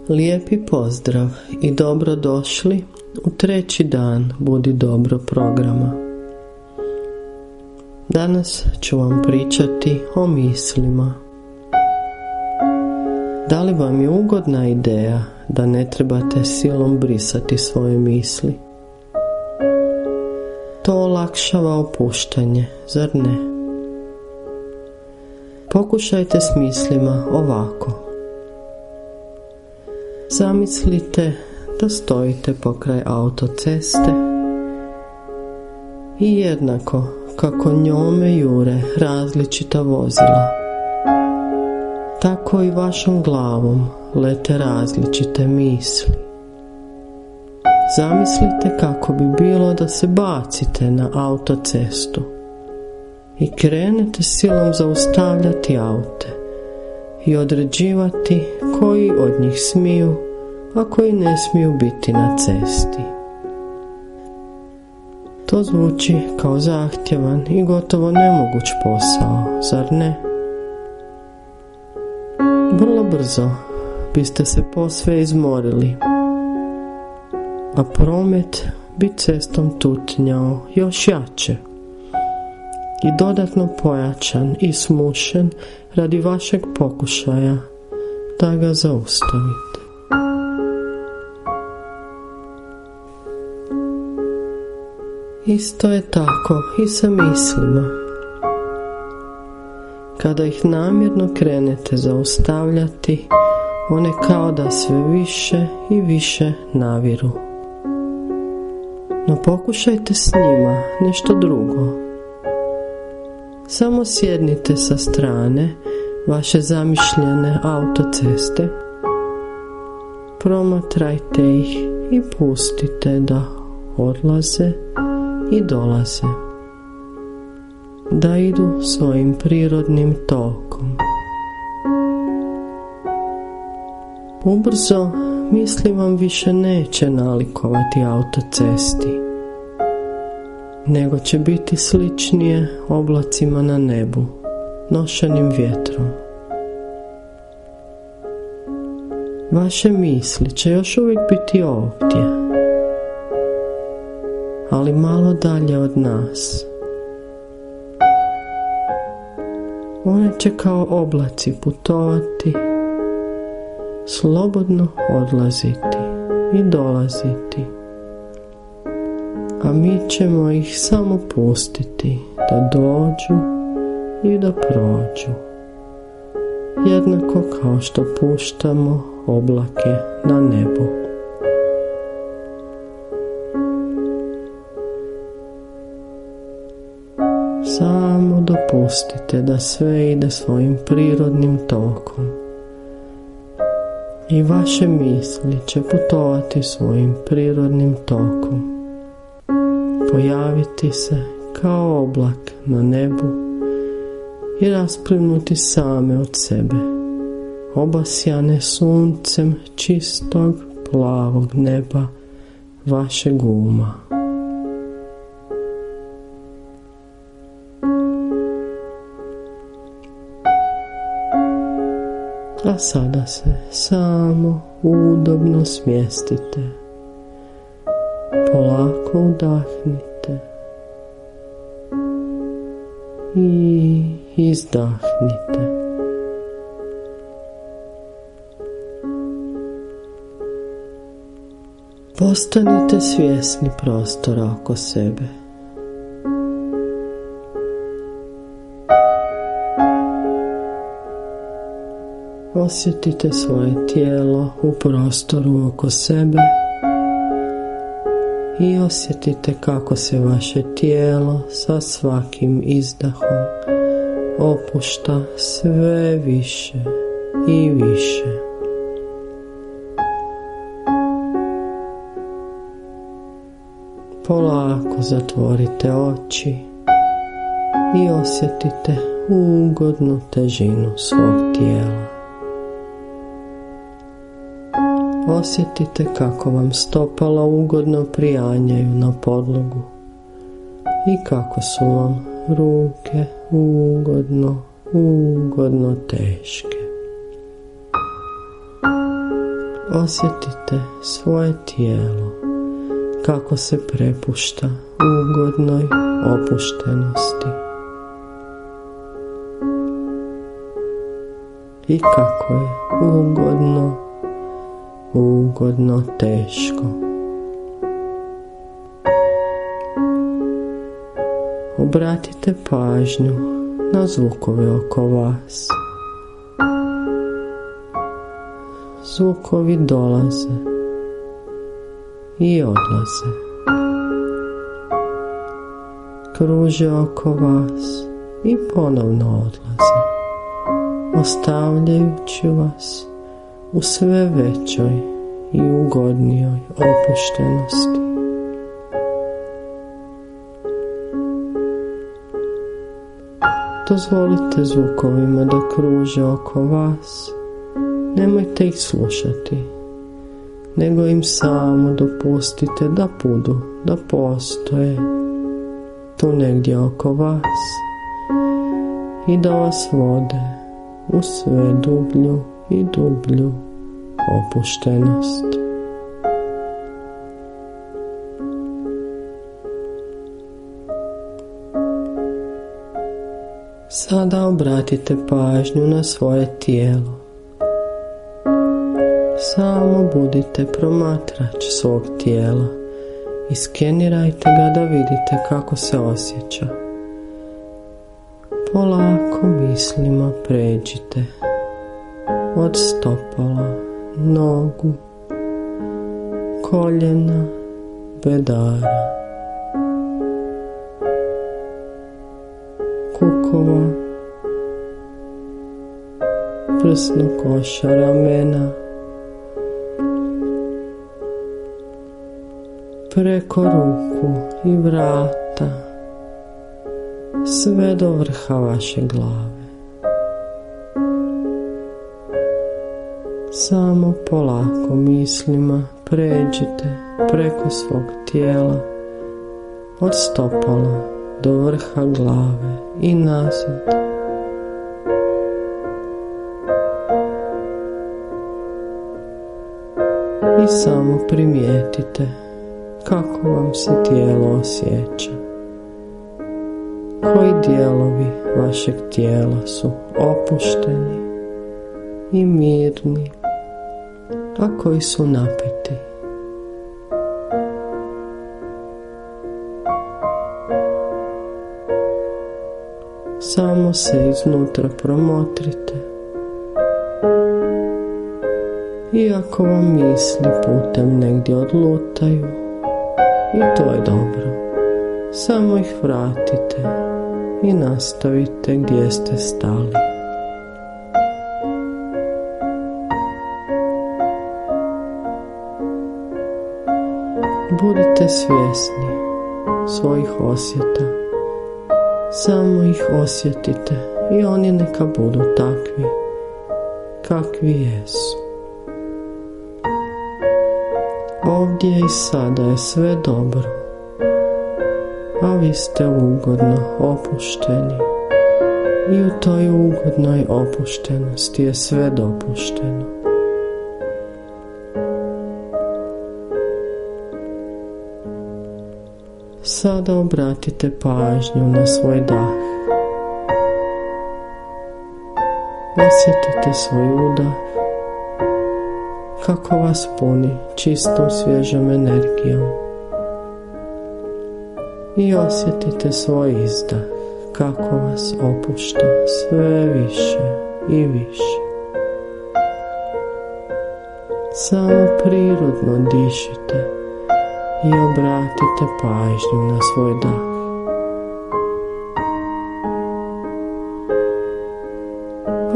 Lijepi pozdrav i dobrodošli u treći dan Budi dobro programa. Danas ću vam pričati o mislima. Da li vam je ugodna ideja da ne trebate silom brisati svoje misli? To olakšava opuštanje, zar ne? Pokušajte s mislima ovako. Zamislite da stojite pokraj autoceste i jednako kako njome jure različita vozila, tako i vašom glavom lete različite misli. Zamislite kako bi bilo da se bacite na autocestu i krenete silom zaustavljati aute i određivati koji od njih smiju, a koji ne smiju biti na cesti. To zvuči kao zahtjevan i gotovo nemoguć posao, zar ne? Vrlo brzo biste se posve izmorili, a promet bi cestom tutnjao još jače i dodatno pojačan i smušen radi vašeg pokušaja da ga zaustavite. Isto je tako i sa mislima. Kada ih namjerno krenete zaustavljati, one kao da sve više i više naviru. No pokušajte s njima nešto drugo. Samo sjednite sa strane vaše zamišljene autoceste, promatrajte ih i pustite da odlaze i dolaze, da idu svojim prirodnim tokom. Ubrzo misli vam više neće nalikovati autocesti, nego će biti sličnije oblacima na nebu, nošenim vjetrom. Vaše misli će još uvijek biti ovdje, ali malo dalje od nas. One će kao oblaci putovati, slobodno odlaziti i dolaziti, a mi ćemo ih samo pustiti da dođu i da prođu, jednako kao što puštamo oblake na nebu. Samo dopustite da sve ide svojim prirodnim tokom i vaše misli će putovati svojim prirodnim tokom, pojaviti se kao oblak na nebu i rasplinuti same od sebe, obasjane suncem čistog plavog neba vašeg uma. A sada se samo udobno smjestite, polako udahnite i izdahnite. Postanite svjesni prostora oko sebe. Osjetite svoje tijelo u prostoru oko sebe i osjetite kako se vaše tijelo sa svakim izdahom opušta sve više i više. Polako zatvorite oči i osjetite ugodnu težinu svog tijela. Osjetite kako vam stopala ugodno prijanjaju na podlogu i kako su vam ruke ugodno teške. Osjetite svoje tijelo kako se prepušta ugodnoj opuštenosti i kako je ugodno teško. Obratite pažnju na zvukove oko vas. Zvukovi dolaze i odlaze. Kruže oko vas i ponovno odlaze, ostavljajući vas u sve većoj i ugodnijoj opuštenosti. Dozvolite zvukovima da kruže oko vas. Nemojte ih slušati, nego im samo dopustite da budu, da postoje tu negdje oko vas i da vas vode u sve dublju i dublju opuštenost. Sada obratite pažnju na svoje tijelo. Samo budite promatrač svog tijela i skenirajte ga da vidite kako se osjeća. Polako mislima pređite od stopala, nogu, koljena, bedara, kukova, prsnog koša, ramena, preko ruku i vrata, sve do vrha vaše glave. Samo polako mislima pređite preko svog tijela, od stopala do vrha glave i nazad. I samo primijetite kako vam se tijelo osjeća. Koji dijelovi vašeg tijela su opušteni i mirni, a koji su napeti. Samo se iznutra promotrite. I ako vam misli putem negdje odlutaju, i to je dobro. Samo ih vratite i nastavite gdje ste stali. Budite svjesni svojih osjeta. Samo ih osjetite i oni neka budu takvi kakvi jesu. Ovdje i sada je sve dobro, a vi ste ugodno opušteni i u toj ugodnoj opuštenosti je sve dopušteno. Sada obratite pažnju na svoj dah. Osjetite svoj udah, kako vas puni čistom svježom energijom. I osjetite svoj izdah, kako vas opušta sve više i više. Samo prirodno dišite i obratite pažnju na svoj dah.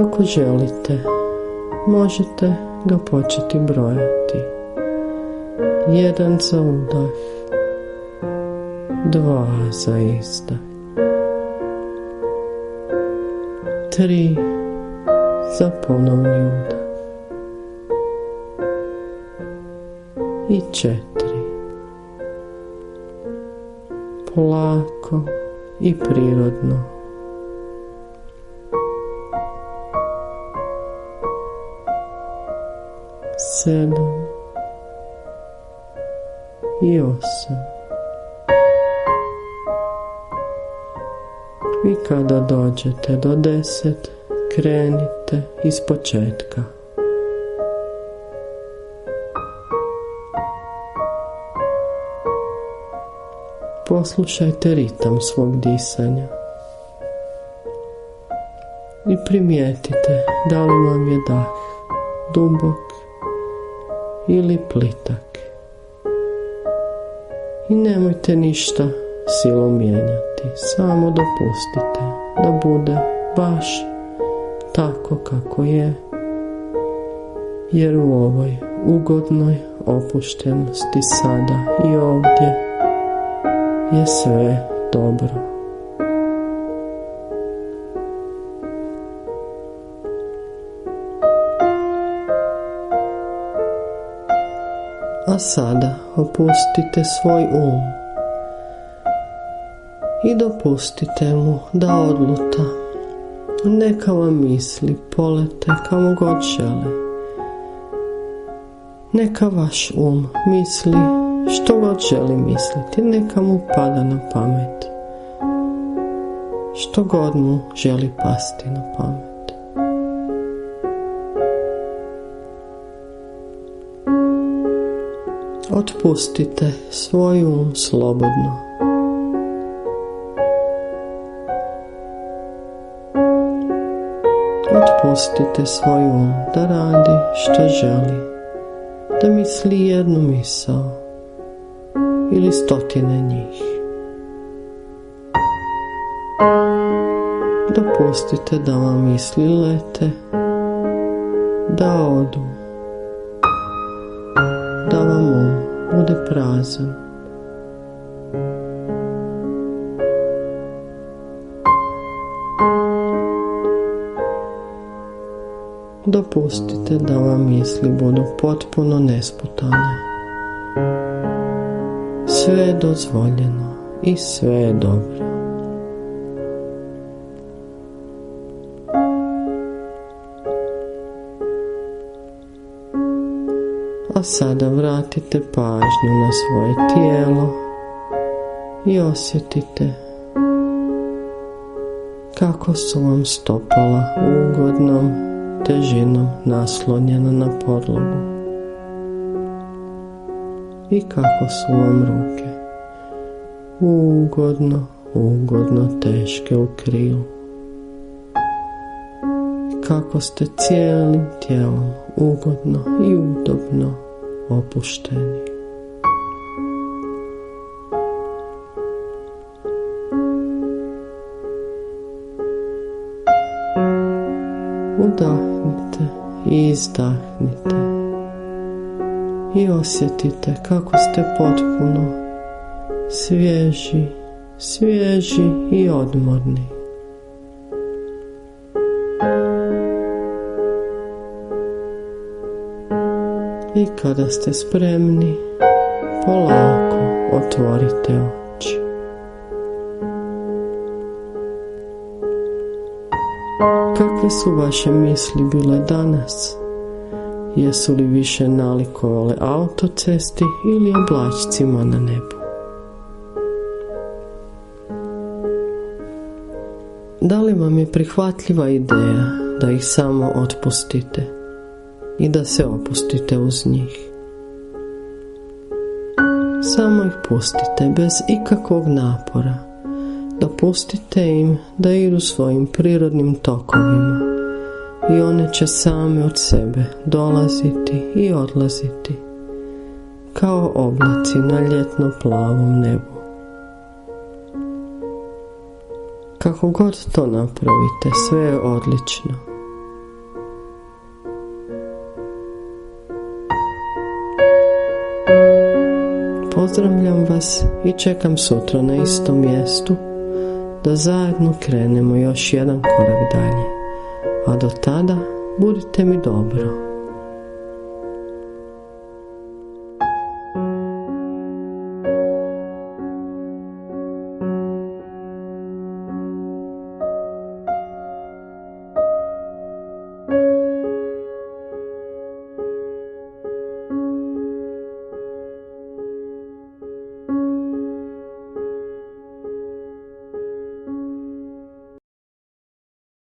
Ako želite, možete ga početi brojati. 1 za udah, 2 za izdah, 3 za ponovni udah i 4. Polako i prirodno. 7 i 8. I kada dođete do 10, krenite iz početka. Poslušajte ritam svog disanja i primijetite da li vam je dah dubok ili plitak. I nemojte ništa silom mijenjati, samo dopustite da bude baš tako kako je, jer u ovoj ugodnoj opuštenosti sada i ovdje je sve dobro. A sada opustite svoj i dopustite mu da odluta. Neka vam misli polete kamo god žele. Neka vaš misli što god želi misliti, neka mu pada na pamet. Što god mu želi pasti na pamet. Otpustite svoj slobodno. Otpustite svoj da radi što želi, da misli jednu misao ili 100 njih. Dopustite da vam misli lete, da odu, da vam bude prazan. Dopustite da vam misli budu potpuno nesputane. Sve je dozvoljeno i sve je dobro. A sada vratite pažnju na svoje tijelo i osjetite kako su vam stopala ugodnom težinom naslonjena na podlogu i kako su vam ruke ugodno teške u krilu. Kako ste cijelim tijelom ugodno i udobno opušteni. Udahnite i izdahnite i osjetite kako ste potpuno svježi i odmorni. I kada ste spremni, polako otvorite oči. Kakve su vaše misli bile danas? Jesu li više nalikovale autocesti ili oblačcima na nebu? Da li vam je prihvatljiva ideja da ih samo otpustite i da se opustite uz njih? Samo ih pustite bez ikakvog napora. Dopustite im da idu svojim prirodnim tokovima i one će same od sebe dolaziti i odlaziti kao oblaci na ljetno plavom nebu. Kako god to napravite, sve je odlično. Pozdravljam vas i čekam sutra na istom mjestu da zajedno krenemo još jedan korak dalje. A do tada budite mi dobro.